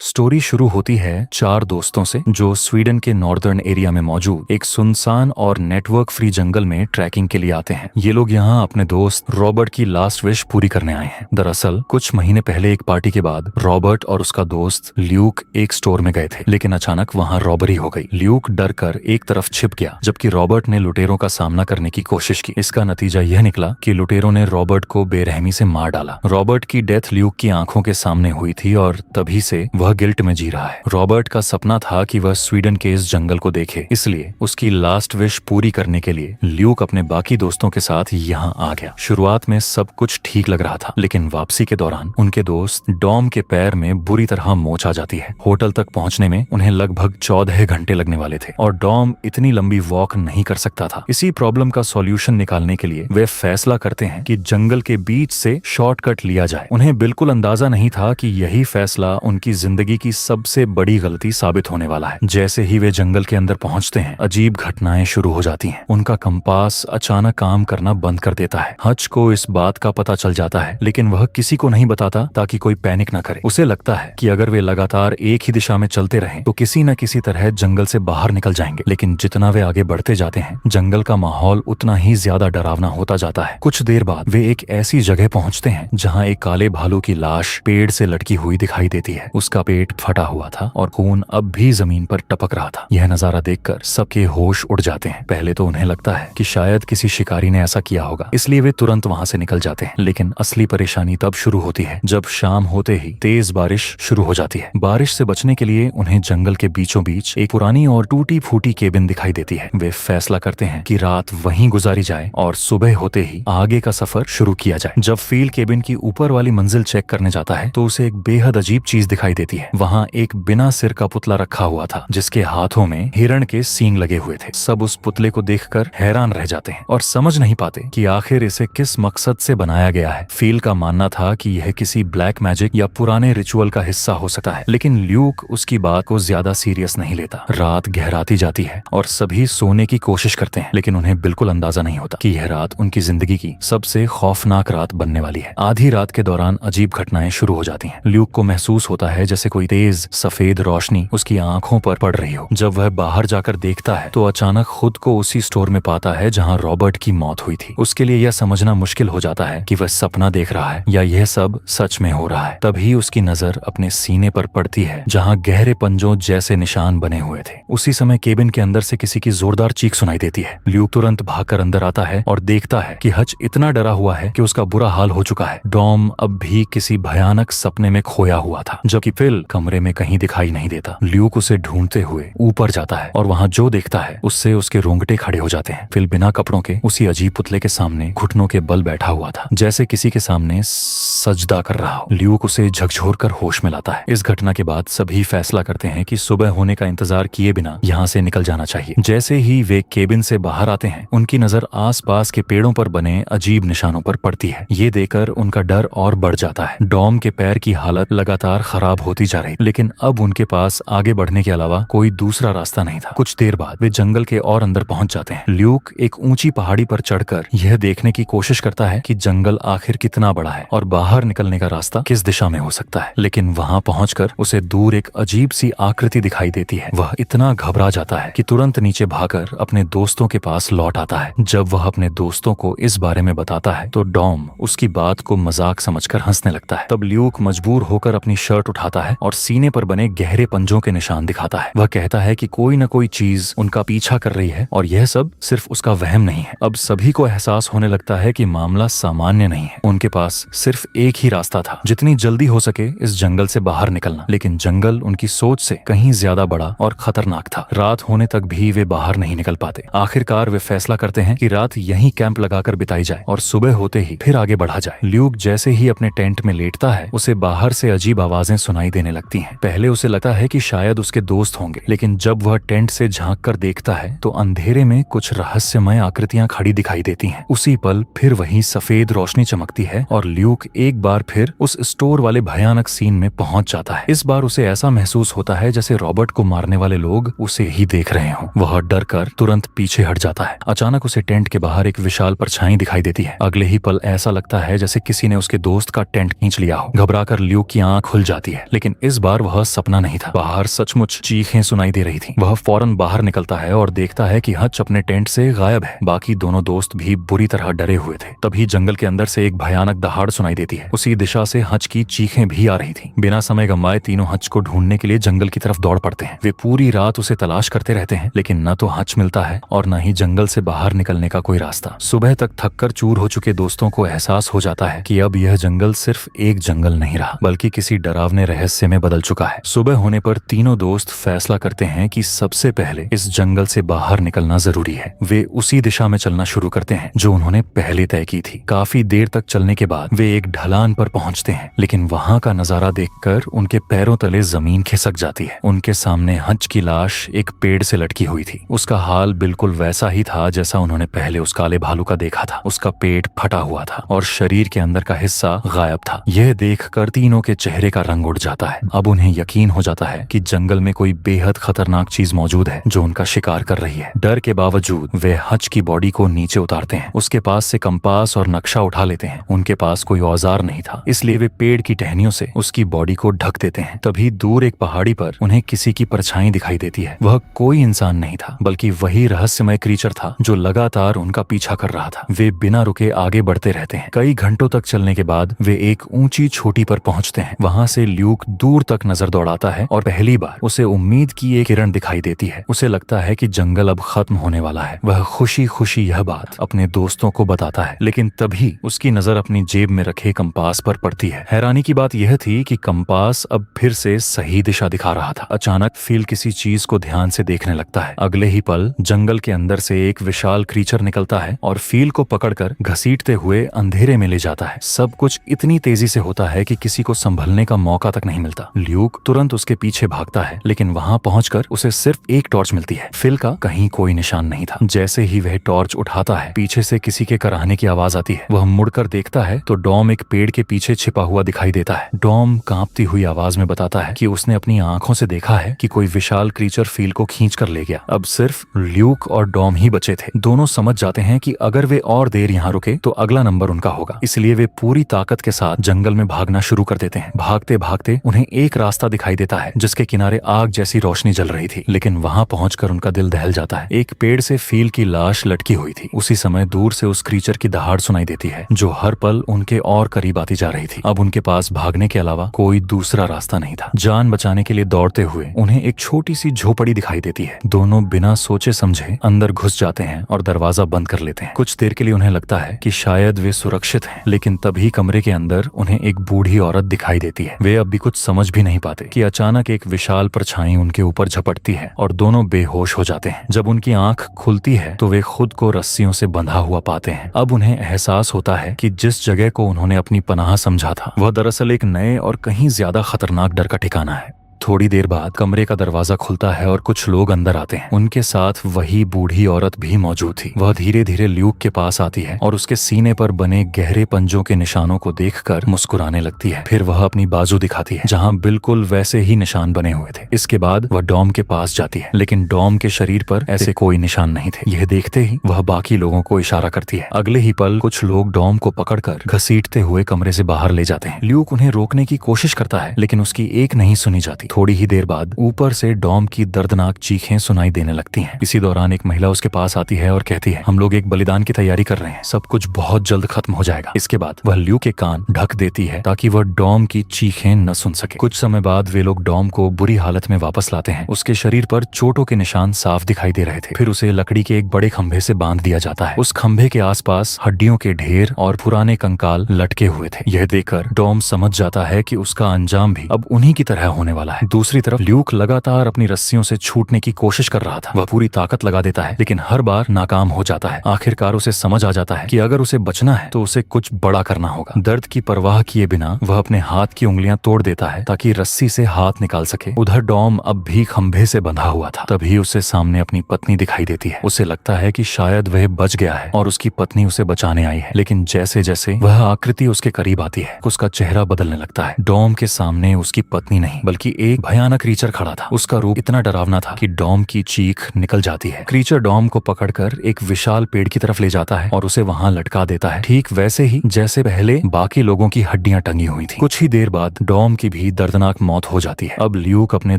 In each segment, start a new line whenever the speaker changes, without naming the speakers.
Story शुरू होती है चार दोस्तों से जो स्वीडन के नॉर्दर्न एरिया में मौजूद एक सुनसान और नेटवर्क फ्री जंगल में ट्रैकिंग के लिए आते हैं। ये लोग यहाँ अपने दोस्त रॉबर्ट की लास्ट विश पूरी करने आए हैं। दरअसल कुछ महीने पहले एक पार्टी के बाद रॉबर्ट और उसका दोस्त ल्यूक एक स्टोर में गए थे, लेकिन अचानक वहाँ रॉबरी हो गई। ल्यूक डर कर एक तरफ छिप गया, जबकि रॉबर्ट ने लुटेरों का सामना करने की कोशिश की। इसका नतीजा यह निकला कि लुटेरों ने रॉबर्ट को बेरहमी से मार डाला। रॉबर्ट की डेथ ल्यूक की आंखों के सामने हुई थी और तभी से वह गिल्ट में जी रहा है। रॉबर्ट का सपना था कि वह स्वीडन के इस जंगल को देखे, इसलिए उसकी लास्ट विश पूरी करने के लिए ल्यूक अपने बाकी दोस्तों के साथ यहाँ आ गया। शुरुआत में सब कुछ ठीक लग रहा था, लेकिन वापसी के दौरान उनके दोस्त डॉम के पैर में बुरी तरह मोच आ जाती है। होटल तक पहुंचने में उन्हें लगभग 14 घंटे लगने वाले थे और डॉम इतनी लंबी वॉक नहीं कर सकता था। इसी प्रॉब्लम का सॉल्यूशन निकालने के लिए वे फैसला करते हैं कि जंगल के बीच से शॉर्टकट लिया जाए। उन्हें बिल्कुल अंदाजा नहीं था कि यही फैसला उनकी जिंदगी की सबसे बड़ी गलती साबित होने वाला है। जैसे ही वे जंगल के अंदर पहुंचते हैं, अजीब घटनाएं शुरू हो जाती हैं। उनका कंपास अचानक काम करना बंद कर देता है। हच को इस बात का पता चल जाता है, लेकिन वह किसी को नहीं बताता ताकि कोई पैनिक न करे। उसे लगता है कि अगर वे लगातार एक ही दिशा में चलते रहें तो किसी न किसी तरह जंगल से बाहर निकल जाएंगे। लेकिन जितना वे आगे बढ़ते जाते हैं, जंगल का माहौल उतना ही ज्यादा डरावना होता जाता है। कुछ देर बाद वे एक ऐसी जगह पहुंचते हैं जहाँ एक काले भालू की लाश पेड़ से लटकी हुई दिखाई देती है। उसका पेट फटा हुआ था और खून अब भी जमीन पर टपक रहा था। यह नजारा देखकर सबके होश उड़ जाते हैं। पहले तो उन्हें लगता है कि शायद किसी शिकारी ने ऐसा किया होगा, इसलिए वे तुरंत वहां से निकल जाते हैं। लेकिन असली परेशानी तब शुरू होती है जब शाम होते ही तेज बारिश शुरू हो जाती है। बारिश से बचने के लिए उन्हें जंगल के बीचों बीच एक पुरानी और टूटी फूटी केबिन दिखाई देती है। वे फैसला करते हैं कि रात वहीं गुजारी जाए और सुबह होते ही आगे का सफर शुरू किया जाए। जब फील केबिन की ऊपर वाली मंजिल चेक करने जाता है तो उसे एक बेहद अजीब चीज दिखाई देती है। वहाँ एक बिना सिर का पुतला रखा हुआ था, जिसके हाथों में हिरण के सींग लगे हुए थे। सब उस पुतले को देखकर हैरान रह जाते हैं और समझ नहीं पाते कि आखिर इसे किस मकसद से बनाया गया है। फील का मानना था कि यह किसी ब्लैक मैजिक या पुराने रिचुअल का हिस्सा हो सकता है, लेकिन ल्यूक उसकी बात को ज्यादा सीरियस नहीं लेता। रात गहराती जाती है और सभी सोने की कोशिश करते हैं, लेकिन उन्हें बिल्कुल अंदाजा नहीं होता कि यह रात उनकी जिंदगी की सबसे खौफनाक रात बनने वाली है। आधी रात के दौरान अजीब घटनाएं शुरू हो जाती हैं। ल्यूक को महसूस होता है जैसे कोई तेज सफेद रोशनी उसकी आंखों पर पड़ रही हो। जब वह बाहर जाकर देखता है तो अचानक खुद को उसी स्टोर में पाता है जहां रॉबर्ट की मौत हुई थी। उसके लिए यह समझना मुश्किल हो जाता है कि वह सपना देख रहा है या यह सब सच में हो रहा है। तभी उसकी नजर अपने सीने पर पड़ती है जहां गहरे पंजों जैसे निशान बने हुए थे। उसी समय केबिन के अंदर से किसी की जोरदार चीख सुनाई देती है। ल्यूक तुरंत भागकर अंदर आता है और देखता है कि हच इतना डरा हुआ है कि उसका बुरा हाल हो चुका है। डॉम अब भी किसी भयानक सपने में खोया हुआ था, जबकि फिल कमरे में कहीं दिखाई नहीं देता। ल्यूक उसे ढूंढते हुए ऊपर जाता है और वहाँ जो देखता है उससे उसके रोंगटे खड़े हो जाते हैं। फिल बिना कपड़ों के उसी अजीब पुतले के सामने घुटनों के बल बैठा हुआ था, जैसे किसी के सामने सजदा कर रहा हो। ल्यूक उसे झकझोरकर होश में लाता है। इस घटना के बाद सभी फैसला करते हैं कि सुबह होने का इंतजार किए बिना यहाँ से निकल जाना चाहिए। जैसे ही वे केबिन से बाहर आते हैं, उनकी नजर आसपास के पेड़ों पर बने अजीब निशानों पर पड़ती है। ये देखकर उनका डर और बढ़ जाता है। डॉम के पैर की हालत लगातार खराब होती जा रही, लेकिन अब उनके पास आगे बढ़ने के अलावा कोई दूसरा रास्ता नहीं था। कुछ देर बाद वे जंगल के और अंदर पहुंच जाते हैं। ल्यूक एक ऊंची पहाड़ी पर चढ़कर यह देखने की कोशिश करता है कि जंगल आखिर कितना बड़ा है और बाहर निकलने का रास्ता किस दिशा में हो सकता है। लेकिन वहां पहुंचकर उसे दूर एक अजीब सी आकृति दिखाई देती है। वह इतना घबरा जाता है कि तुरंत नीचे भागकर अपने दोस्तों के पास लौट आता है। जब वह अपने दोस्तों को इस बारे में बताता है तो डॉम उसकी बात को मजाक समझकर हंसने लगता है। तब ल्यूक मजबूर होकर अपनी शर्ट उठाता है और सीने पर बने गहरे पंजों के निशान दिखाता है। वह कहता है कि कोई न कोई चीज उनका पीछा कर रही है और यह सब सिर्फ उसका वहम नहीं है। अब सभी को एहसास होने लगता है कि मामला सामान्य नहीं है। उनके पास सिर्फ एक ही रास्ता था, जितनी जल्दी हो सके इस जंगल से बाहर निकलना। लेकिन जंगल उनकी सोच से कहीं ज्यादा बड़ा और खतरनाक था। रात होने तक भी वे बाहर नहीं निकल पाते। आखिरकार वे फैसला करते हैं कि रात यहीं कैंप लगाकर बिताई जाए और सुबह होते ही फिर आगे बढ़ा जाए। ल्यूक जैसे ही अपने टेंट में लेटता है, उसे बाहर से अजीब आवाजें सुनाई देने लगती हैं। पहले उसे लगता है कि शायद उसके दोस्त होंगे, लेकिन जब वह टेंट से झांक कर देखता है तो अंधेरे में कुछ रहस्यमय आकृतियां खड़ी दिखाई देती हैं। उसी पल फिर वही सफेद रोशनी चमकती है और ल्यूक एक बार फिर उस स्टोर वाले भयानक सीन में पहुंच जाता है। इस बार उसे ऐसा महसूस होता है जैसे रॉबर्ट को मारने वाले लोग उसे ही देख रहे हों। वह डर कर तुरंत पीछे हट जाता है। अचानक उसे टेंट के बाहर एक विशाल परछाई दिखाई देती है। अगले ही पल ऐसा लगता है जैसे किसी ने उसके दोस्त का टेंट खींच लिया हो। घबराकर ल्यूक की आंख खुल जाती है, लेकिन लेकिन इस बार वह सपना नहीं था। बाहर सचमुच चीखें सुनाई दे रही थी। वह फौरन बाहर निकलता है और देखता है कि हच अपने टेंट से गायब है। बाकी दोनों दोस्त भी बुरी तरह डरे हुए थे। तभी जंगल के अंदर से एक भयानक दहाड़ सुनाई देती है। उसी दिशा से हच की चीखें भी आ रही थी। बिना समय गंवाए तीनों हच को ढूंढने के लिए जंगल की तरफ दौड़ पड़ते हैं। वे पूरी रात उसे तलाश करते रहते हैं, लेकिन न तो हच मिलता है और न ही जंगल से बाहर निकलने का कोई रास्ता। सुबह तक थककर चूर हो चुके दोस्तों को एहसास हो जाता है कि अब यह जंगल सिर्फ एक जंगल नहीं रहा, बल्कि किसी डरावने रहस्य में बदल चुका है। सुबह होने पर तीनों दोस्त फैसला करते हैं कि सबसे पहले इस जंगल से बाहर निकलना जरूरी है। वे उसी दिशा में चलना शुरू करते हैं जो उन्होंने पहले तय की थी। काफी देर तक चलने के बाद वे एक ढलान पर पहुंचते हैं, लेकिन वहां का नजारा देखकर उनके पैरों तले जमीन खिसक जाती है। उनके सामने हच की लाश एक पेड़ से लटकी हुई थी। उसका हाल बिल्कुल वैसा ही था जैसा उन्होंने पहले उस काले भालू का देखा था। उसका पेट फटा हुआ था और शरीर के अंदर का हिस्सा गायब था। यह देखकर तीनों के चेहरे का रंग उड़ जाता है। अब उन्हें यकीन हो जाता है कि जंगल में कोई बेहद खतरनाक चीज मौजूद है जो उनका शिकार कर रही है। डर के बावजूद वे हच की बॉडी को नीचे उतारते हैं। उसके पास से कंपास और नक्शा उठा लेते हैं। उनके पास कोई औजार नहीं था, इसलिए वे पेड़ की टहनियों से उसकी बॉडी को ढक देते हैं। तभी दूर एक पहाड़ी पर उन्हें किसी की परछाई दिखाई देती है। वह कोई इंसान नहीं था, बल्कि वही रहस्यमय क्रीचर था जो लगातार उनका पीछा कर रहा था। वे बिना रुके आगे बढ़ते रहते हैं। कई घंटों तक चलने के बाद वे एक ऊंची चोटी पर पहुंचते हैं। वहां से ल्यूक दूर तक नजर दौड़ाता है और पहली बार उसे उम्मीद की एक किरण दिखाई देती है। उसे लगता है कि जंगल अब खत्म होने वाला है। वह खुशी खुशी यह बात अपने दोस्तों को बताता है, लेकिन तभी उसकी नजर अपनी जेब में रखे कंपास पर पड़ती है। हैरानी की बात यह थी कि कंपास अब फिर से सही दिशा दिखा रहा था। अचानक फील किसी चीज को ध्यान से देखने लगता है। अगले ही पल जंगल के अंदर से एक विशाल क्रीचर निकलता है और फील को पकड़कर घसीटते हुए अंधेरे में ले जाता है। सब कुछ इतनी तेजी से होता है कि किसी को संभलने का मौका तक नहीं मिलता। ल्यूक तुरंत उसके पीछे भागता है, लेकिन वहां पहुंचकर उसे सिर्फ एक टॉर्च मिलती है। फिल का कहीं कोई निशान नहीं था। जैसे ही वह टॉर्च उठाता है, पीछे से किसी के कराहने की आवाज आती है। वह मुड़कर देखता है तो डॉम एक पेड़ के पीछे छिपा हुआ दिखाई देता है। डॉम कांपती हुई आवाज में बताता है कि उसने अपनी आंखों से देखा है कि कोई विशाल क्रीचर फील को खींच कर ले गया। अब सिर्फ ल्यूक और डॉम ही बचे थे। दोनों समझ जाते हैं कि अगर वे और देर यहाँ रुके तो अगला नंबर उनका होगा, इसलिए वे पूरी ताकत के साथ जंगल में भागना शुरू कर देते हैं। भागते भागते उन्हें एक रास्ता दिखाई देता है जिसके किनारे आग जैसी रोशनी जल रही थी, लेकिन वहां पहुंचकर उनका दिल दहल जाता है। एक पेड़ से फील की लाश लटकी हुई थी। उसी समय दूर से उस क्रीचर की दहाड़ सुनाई देती है जो हर पल उनके और करीब आती जा रही थी। अब उनके पास भागने के अलावा कोई दूसरा रास्ता नहीं था। जान बचाने के लिए दौड़ते हुए उन्हें एक छोटी सी झोपड़ी दिखाई देती है। दोनों बिना सोचे समझे अंदर घुस जाते हैं और दरवाजा बंद कर लेते हैं। कुछ देर के लिए उन्हें लगता है कि शायद वे सुरक्षित हैं, लेकिन तभी कमरे के अंदर उन्हें एक बूढ़ी औरत दिखाई देती है। वे अब भी कुछ समझ भी नहीं पाते कि अचानक एक विशाल परछाई उनके ऊपर झपटती है और दोनों बेहोश हो जाते हैं। जब उनकी आंख खुलती है तो वे खुद को रस्सियों से बंधा हुआ पाते हैं। अब उन्हें एहसास होता है कि जिस जगह को उन्होंने अपनी पनाह समझा था वह दरअसल एक नए और कहीं ज्यादा खतरनाक डर का ठिकाना है। थोड़ी देर बाद कमरे का दरवाजा खुलता है और कुछ लोग अंदर आते हैं। उनके साथ वही बूढ़ी औरत भी मौजूद थी। वह धीरे धीरे ल्यूक के पास आती है और उसके सीने पर बने गहरे पंजों के निशानों को देखकर मुस्कुराने लगती है। फिर वह अपनी बाजू दिखाती है जहां बिल्कुल वैसे ही निशान बने हुए थे। इसके बाद वह डॉम के पास जाती है, लेकिन डॉम के शरीर पर ऐसे कोई निशान नहीं थे। यह देखते ही वह बाकी लोगों को इशारा करती है। अगले ही पल कुछ लोग डॉम को पकड़कर घसीटते हुए कमरे से बाहर ले जाते हैं। ल्यूक उन्हें रोकने की कोशिश करता है, लेकिन उसकी एक नहीं सुनी जाती। थोड़ी ही देर बाद ऊपर से डॉम की दर्दनाक चीखें सुनाई देने लगती हैं। इसी दौरान एक महिला उसके पास आती है और कहती है, हम लोग एक बलिदान की तैयारी कर रहे हैं, सब कुछ बहुत जल्द खत्म हो जाएगा। इसके बाद वह ल्यूक के कान ढक देती है ताकि वह डॉम की चीखें न सुन सके। कुछ समय बाद वे लोग डॉम को बुरी हालत में वापस लाते हैं। उसके शरीर पर चोटों के निशान साफ दिखाई दे रहे थे। फिर उसे लकड़ी के एक बड़े खंभे से बांध दिया जाता है। उस खंभे के आसपास हड्डियों के ढेर और पुराने कंकाल लटके हुए थे। यह देखकर डॉम समझ जाता है कि उसका अंजाम भी अब उन्हीं की तरह होने वाला है। दूसरी तरफ ल्यूक लगातार अपनी रस्सियों से छूटने की कोशिश कर रहा था। वह पूरी ताकत लगा देता है, लेकिन हर बार नाकाम हो जाता है। आखिरकार उसे समझ आ जाता है कि अगर उसे बचना है तो उसे कुछ बड़ा करना होगा। दर्द की परवाह किए बिना वह अपने हाथ की उंगलियां तोड़ देता है ताकि रस्सी से हाथ निकाल सके। उधर डॉम अब भी खंभे से बंधा हुआ था। तभी उसे सामने अपनी पत्नी दिखाई देती है। उसे लगता है कि शायद वह बच गया है और उसकी पत्नी उसे बचाने आई है, लेकिन जैसे जैसे वह आकृति उसके करीब आती है उसका चेहरा बदलने लगता है। डॉम के सामने उसकी पत्नी नहीं बल्कि एक भयानक क्रीचर खड़ा था। उसका रूप इतना डरावना था कि डॉम की चीख निकल जाती है। क्रीचर डॉम को पकड़कर एक विशाल पेड़ की तरफ ले जाता है और उसे वहां लटका देता है, ठीक वैसे ही जैसे पहले बाकी लोगों की हड्डियां टंगी हुई थी। कुछ ही देर बाद डॉम की भी दर्दनाक मौत हो जाती है। अब ल्यूक अपने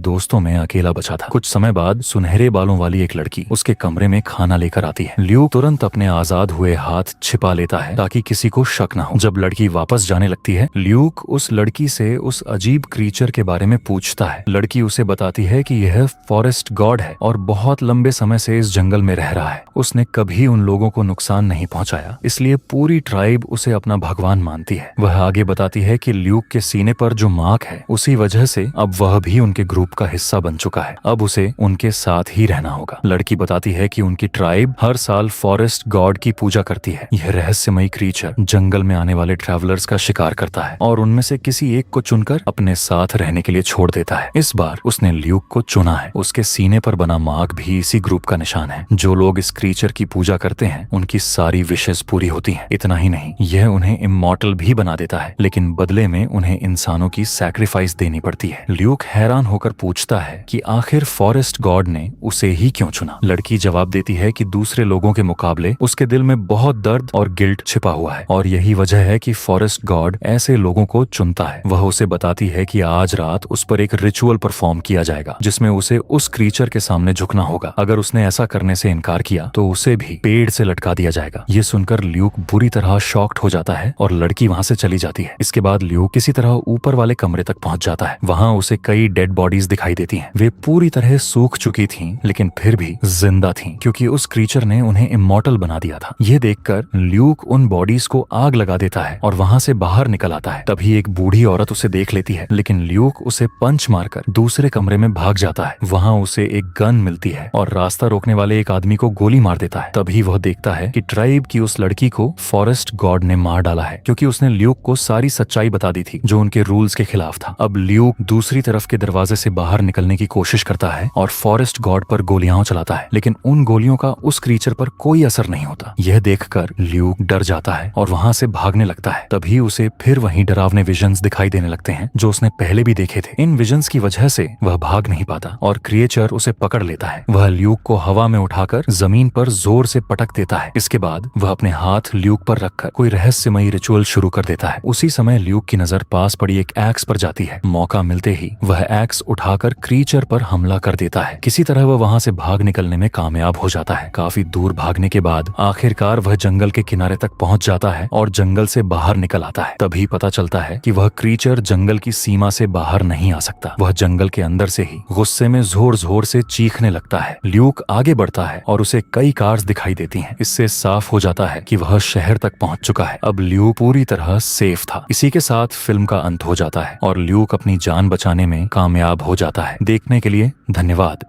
दोस्तों में अकेला बचा था। कुछ समय बाद सुनहरे बालों वाली एक लड़की उसके कमरे में खाना लेकर आती है। ल्यूक तुरंत अपने आजाद हुए हाथ छिपा लेता है ताकि किसी को शक न हो। जब लड़की वापस जाने लगती है, ल्यूक उस लड़की से उस अजीब क्रीचर के बारे में पूछता है। लड़की उसे बताती है कि यह फॉरेस्ट गॉड है और बहुत लंबे समय से इस जंगल में रह रहा है। उसने कभी उन लोगों को नुकसान नहीं पहुंचाया, इसलिए पूरी ट्राइब उसे अपना भगवान मानती है। वह आगे बताती है कि ल्यूक के सीने पर जो मार्क है, उसी वजह से अब वह भी उनके ग्रुप का हिस्सा बन चुका है। अब उसे उनके साथ ही रहना होगा। लड़की बताती है कि उनकी ट्राइब हर साल फॉरेस्ट गॉड की पूजा करती है। यह रहस्यमयी क्रीचर जंगल में आने वाले ट्रैवलर्स का शिकार करता है और उनमें से किसी एक को चुनकर अपने साथ रहने के लिए छोड़ देता है। इस बार उसने ल्यूक को चुना है। उसके सीने पर बना मार्क भी इसी ग्रुप का निशान है। जो लोग इस क्रीचर की पूजा करते हैं, उनकी सारी विशेष पूरी होती हैं। इतना ही नहीं, यह उन्हें इमॉर्टल भी बना देता है, लेकिन बदले में उन्हें इंसानों की सैक्रिफाइस देनी पड़ती है। ल्यूक हैरान होकर पूछता है कि आखिर फॉरेस्ट गॉड ने उसे ही क्यों चुना। लड़की जवाब देती है कि दूसरे लोगों के मुकाबले उसके दिल में बहुत दर्द और गिल्ट छिपा हुआ है और यही वजह है कि फॉरेस्ट गॉड ऐसे लोगों को चुनता है। वह उसे बताती है कि आज रात उस पर एक रिचुअल परफॉर्म किया जाएगा, जिसमें उसे उस क्रीचर के सामने झुकना होगा। अगर उसने ऐसा करने से इनकार किया तो उसे भी पेड़ से लटका दिया जाएगा। ये सुनकर ल्यूक बुरी तरह शॉक्ड हो जाता है और लड़की वहां से चली जाती है। इसके बाद ल्यूक किसी तरह ऊपर वाले कमरे तक पहुंच जाता है। वहां उसे कई डेड बॉडीज दिखाई देती हैं। वे पूरी तरह सूख चुकी थीं, लेकिन फिर भी जिंदा थीं, क्योंकि उस क्रीचर ने उन्हें इमॉर्टल बना दिया था। यह देखकर ल्यूक उन बॉडीज को आग लगा देता है और वहां से बाहर निकल आता है। तभी एक बूढ़ी औरत उसे देख लेती है, लेकिन ल्यूक उसे पंच मारकर दूसरे कमरे में भाग जाता है। वहां उसे एक गन मिलती है और रास्ता रोकने वाले एक आदमी को गोली मार देता है। तभी वह देखता है कि ट्राइब की उस लड़की को फॉरेस्ट गॉड ने मार डाला है, क्योंकि उसने ल्यूक को सारी सच्चाई बता दी थी, जो उनके रूल्स के खिलाफ था। अब ल्यूक दूसरी तरफ के दरवाजे से बाहर निकलने की कोशिश करता है और फॉरेस्ट गॉड पर गोलियां चलाता है, लेकिन उन गोलियों का उस क्रीचर पर कोई असर नहीं होता। यह देखकर ल्यूक डर जाता है और वहां से भागने लगता है। तभी उसे फिर वहीं डरावने विजन्स दिखाई देने लगते हैं, जो उसने पहले भी देखे थे। इन विजन्स की वजह से वह भाग नहीं पाता और क्रिएचर उसे पकड़ लेता है। वह ल्यूक को हवा में उठाकर जमीन पर जोर से पटक देता है। इसके बाद वह अपने हाथ ल्यूक पर रखकर कोई रहस्यमयी रिचुअल शुरू कर देता है। उसी समय ल्यूक की नजर पास पड़ी एक एक्स पर जाती है। मौका मिलते ही वह एक्स उठाकर क्रीचर पर हमला कर देता है। किसी तरह वह वहां से भाग निकलने में कामयाब हो जाता है। काफी दूर भागने के बाद आखिरकार वह जंगल के किनारे तक पहुंच जाता है और जंगल से बाहर निकल आता है। तभी पता चलता है कि वह क्रीचर जंगल की सीमा से बाहर नहीं आ सकता। वह जंगल के अंदर से ही गुस्से में जोर जोर से चीखने लगता है। ल्यूक आगे बढ़ता है और उसे कई कार्स दिखाई देती हैं। इससे साफ हो जाता है कि वह शहर तक पहुंच चुका है। अब ल्यूक पूरी तरह सेफ था। इसी के साथ फिल्म का अंत हो जाता है और ल्यूक अपनी जान बचाने में कामयाब हो जाता है। देखने के लिए धन्यवाद।